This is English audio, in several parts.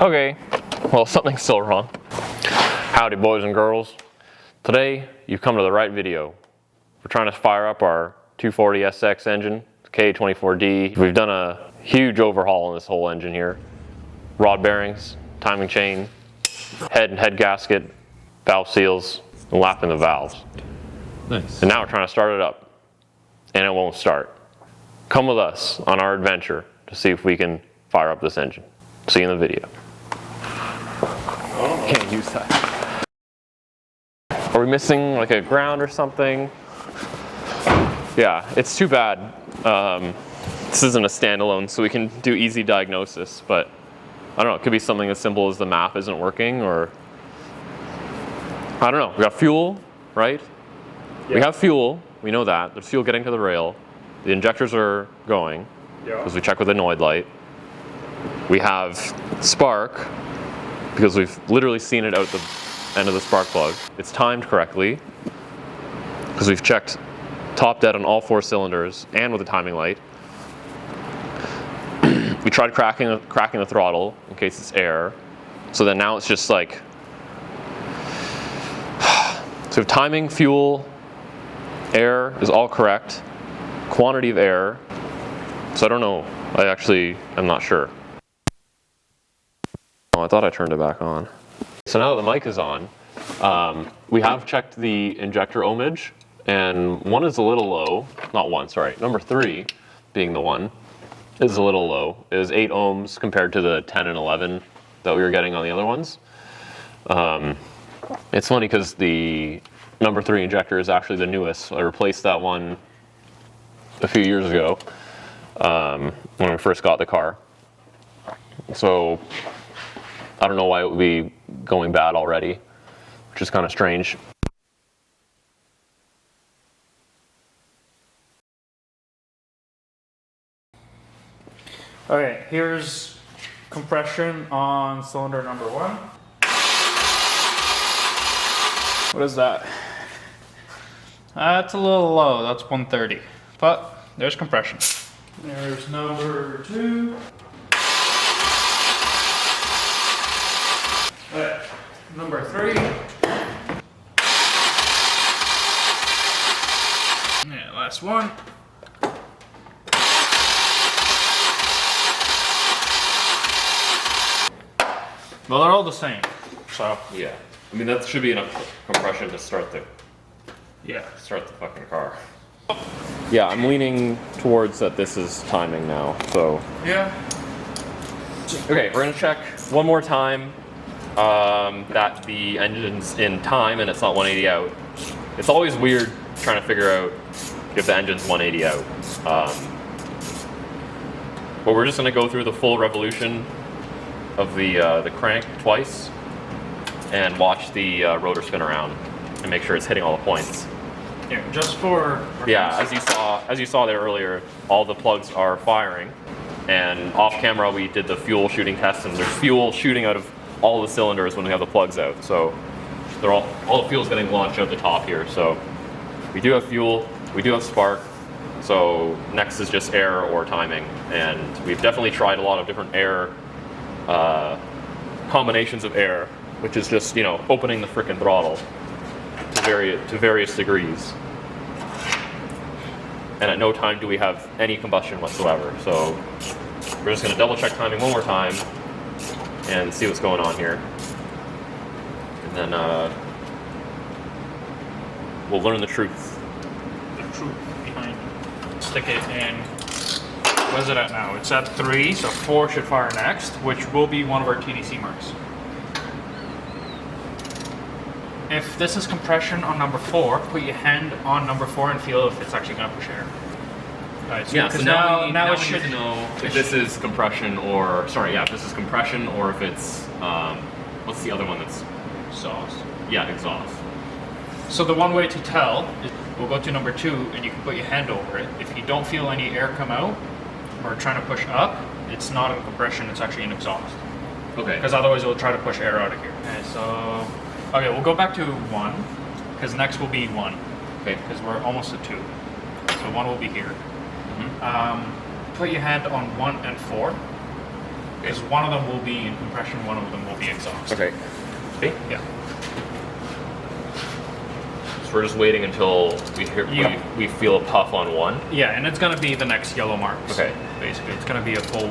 Okay, well, something's still wrong. Howdy, boys and girls. Today, you've come to the right video. We're trying to fire up our 240SX engine, K24D. We've done a huge overhaul on this whole engine here. Rod bearings, timing chain, head and head gasket, valve seals, and lapping the valves. Nice. And now we're trying to start it up, and it won't start. Come with us on our adventure to see if we can fire up this engine. See you in the video. Can't use that. Are we missing like a ground or something? Yeah, it's too bad. This isn't a standalone, so we can do easy diagnosis, but I don't know, it could be something as simple as the map isn't working, or I don't know. We got fuel, right? Yeah. We have fuel, we know that. There's fuel getting to the rail. The injectors are going, because we check with the Noid light. We have spark, because we've literally seen it out the end of the spark plug. It's timed correctly, because we've checked top dead on all 4 cylinders and with the timing light. We tried cracking the throttle in case it's air. So then now it's just like, so we have timing, fuel, air is all correct. Quantity of air, so I don't know. I'm not sure. Oh, I thought I turned it back on. So now that the mic is on, we have checked the injector ohmage, and one is a little low. Not one, sorry. Number 3, being the one, is a little low. It is 8 ohms compared to the 10 and 11 that we were getting on the other ones. It's funny because the number 3 injector is actually the newest. I replaced that one a few years ago when we first got the car. So I don't know why it would be going bad already, which is kind of strange. Okay, here's compression on cylinder number 1. What is that? That's a little low, that's 130. But there's compression. There's number 2. Number 3. Yeah, last one. Well, they're all the same, so. Yeah, I mean that should be enough compression to start the fucking car. Yeah, I'm leaning towards that this is timing now, so. Yeah. Okay, we're gonna check one more time that the engine's in time and it's not 180 out. It's always weird trying to figure out if the engine's 180 out. But we're just gonna go through the full revolution of the crank twice and watch the rotor spin around and make sure it's hitting all the points. Yeah, just for yeah, as you saw there earlier, all the plugs are firing, and off camera we did the fuel shooting test, and there's fuel shooting out of all the cylinders when we have the plugs out. So they're all the fuel's getting launched out the top here. So we do have fuel, we do have spark. So next is just air or timing, and we've definitely tried a lot of different air combinations of air, which is just, you know, opening the frickin' throttle to various degrees. And at no time do we have any combustion whatsoever. So we're just gonna double check timing one more time and see what's going on here. And then we'll learn the truth. the truth behind it. Stick it in. Where's it at now? It's at 3, so 4 should fire next, which will be one of our TDC marks. If this is compression on number 4, put your hand on number 4 and feel if it's actually going to push air. Right, so yeah, so now it we should need to know if this is compression or, if this is compression or if it's, what's the other one that's? Exhaust. Yeah, exhaust. So the one way to tell is we'll go to number 2 and you can put your hand over it. If you don't feel any air come out or trying to push up, it's not in compression, it's actually an exhaust. Okay. Because otherwise it'll try to push air out of here. Okay, so, we'll go back to 1, because next will be 1. Okay. Because we're almost at 2. So 1 will be here. Put your hand on 1 and 4. Because one of them will be in compression, one of them will be exhaust. Okay. See? Yeah. So we're just waiting until we hear Yeah. we feel a puff on one. Yeah, and it's gonna be the next yellow mark. Okay. Basically, it's gonna be a full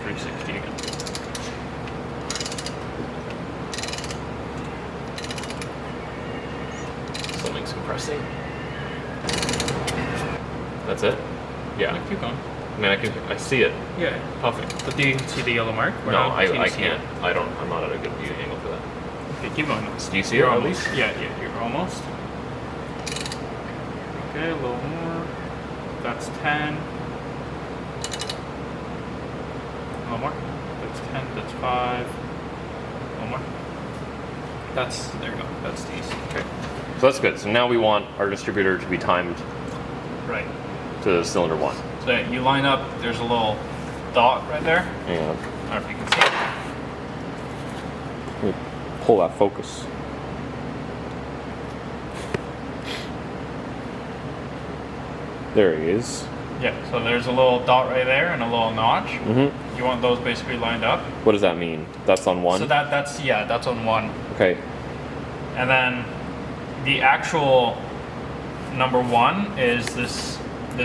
360 again. Something's compressing. That's it? Yeah. Keep going. I mean, I see it Yeah. puffing. But do you see the yellow mark? Or No, not? I Can you see can't. it? I'm not at a good view angle for that. Okay, keep going. Do you see You're it at almost. least? Yeah, you're almost. Okay, a little more. That's 10. A little more. That's 10. That's 5. A little more. There you go. That's these. Okay. So that's good. So now we want our distributor to be timed Right. to cylinder 1. So you line up, there's a little dot right there. Hang on. I don't know if you can see it. Let me pull that focus. There he is. Yeah, so there's a little dot right there and a little notch. Mm-hmm. You want those basically lined up. What does that mean? That's on 1? So that's on 1. Okay. And then the actual number 1 is this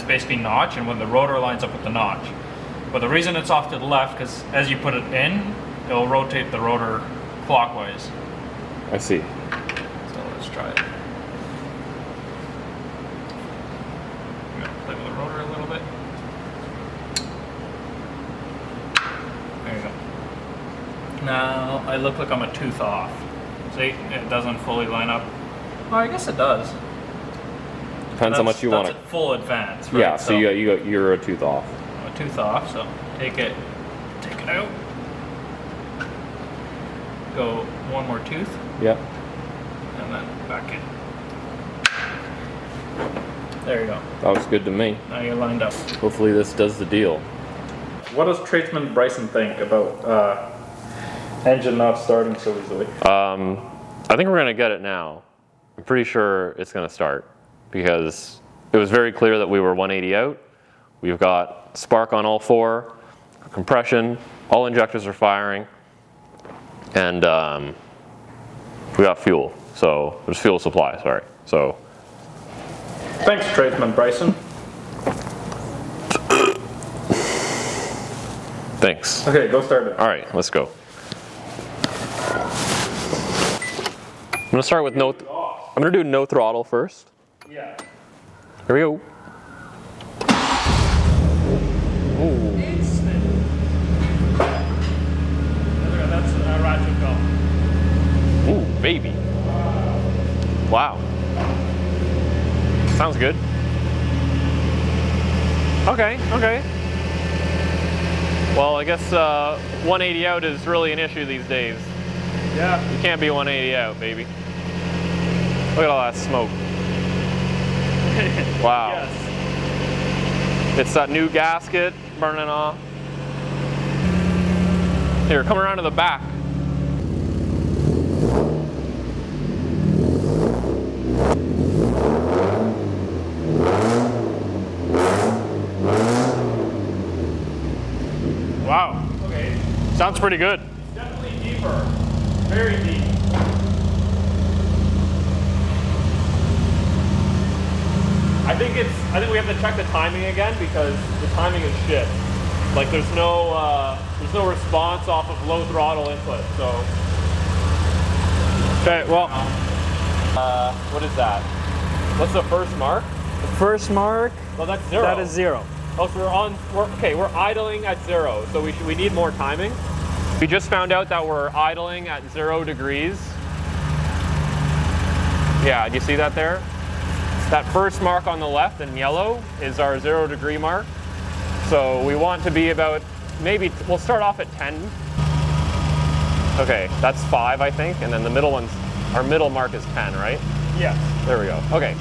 basically notch, and when the rotor lines up with the notch. But the reason it's off to the left, because as you put it in, it'll rotate the rotor clockwise. I see. So let's try it. I'm gonna play with the rotor a little bit. There you go. Now I look like I'm a tooth off. See, it doesn't fully line up. Well, I guess it does. Depends how much you want That's to. at full advance, right? Yeah. So you're a tooth off. I'm a tooth off, so take it out. Go one more tooth, Yep. and then back in. There you go. That was good to me. Now you're lined up. Hopefully this does the deal. What does tradesman Bryson think about engine not starting so easily? I think we're gonna get it now. I'm pretty sure it's gonna start because it was very clear that we were 180 out. We've got spark on all 4, compression, all injectors are firing, and we got fuel. So there's fuel supply, sorry. So Thanks, tradesman Bryson. thanks. Okay, go start it. All right, let's go. I'm gonna start with I'm gonna do no throttle first. Yeah. Here we go. Ooh. That's a ratchet belt. Ooh, baby. Wow. Sounds good. Okay. Well, I guess 180 out is really an issue these days. Yeah. You can't be 180 out, baby. Look at all that smoke. Wow. Yes. It's that new gasket burning off. Here, come around to the back. Wow. Okay. Sounds pretty good. Definitely deeper. Very deep. I think we have to check the timing again because the timing is shit. Like there's no response off of low throttle input. So Okay, well, what is that? What's the first mark? First mark, Well, that's 0. that is 0. Oh, so we're idling at 0. So we need more timing. We just found out that we're idling at 0 degrees. Yeah, do you see that there? That first mark on the left in yellow is our 0 degree mark. So we want to be about, we'll start off at 10. Okay, that's 5, I think. And then our middle mark is 10, right? Yes. There we go. Okay.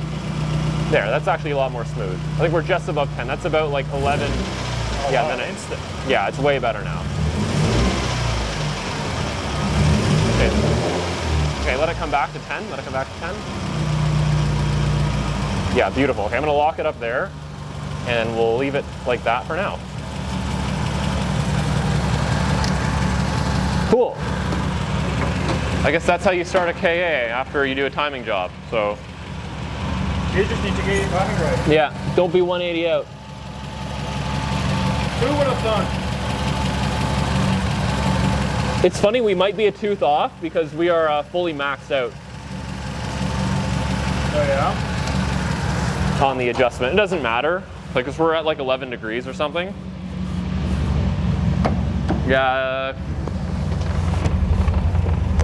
There, that's actually a lot more smooth. I think we're just above 10. That's about like 11. Yeah, wow, then instant. Yeah, it's way better now. Okay, let it come back to 10. Let it come back to 10. Yeah, beautiful. Okay, I'm gonna lock it up there and we'll leave it like that for now. Cool. I guess that's how you start a KA after you do a timing job. So You just need to get your timing right. yeah, don't be 180 out. Who would have done? It's funny, we might be a tooth off because we are fully maxed out Oh yeah? on the adjustment. It doesn't matter, like, because we're at like 11 degrees or something. Yeah,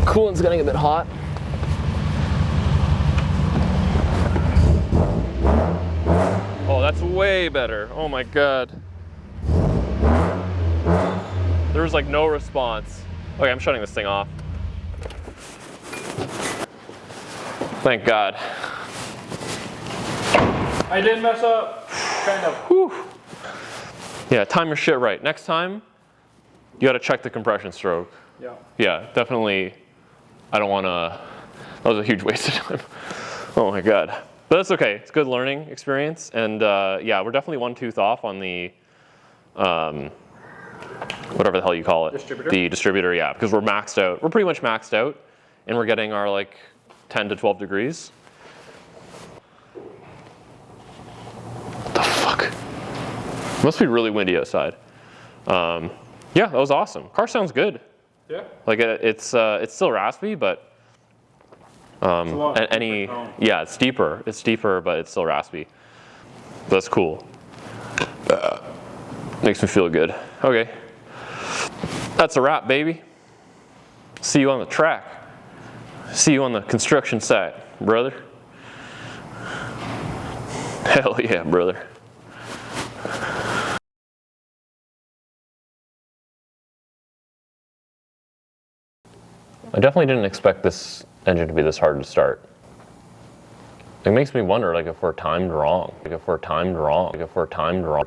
coolant's getting a bit hot. Oh, that's way better. Oh my God. There was like no response. Okay, I'm shutting this thing off. Thank God. I didn't mess up. Kind of. Whew. Yeah, time your shit right. Next time, you gotta check the compression stroke. Yeah. Yeah, definitely. I don't wanna, that was a huge waste of time. Oh my God. But that's okay, it's a good learning experience. And yeah, we're definitely one tooth off on the, whatever the hell you call it. Distributor? The distributor, yeah, because we're maxed out. We're pretty much maxed out, and we're getting our like 10 to 12 degrees. What the fuck? Must be really windy outside. Yeah, that was awesome. Car sounds good. Yeah. Like it's still raspy, but It's a lot any different tone. yeah, it's deeper. It's deeper, but it's still raspy. That's cool. Makes me feel good. Okay, that's a wrap, baby. See you on the track. See you on the construction site, brother. Hell yeah, brother. I definitely didn't expect this engine to be this hard to start. It makes me wonder, like, if we're timed wrong. Like, if we're timed wrong. Like, if we're timed wrong.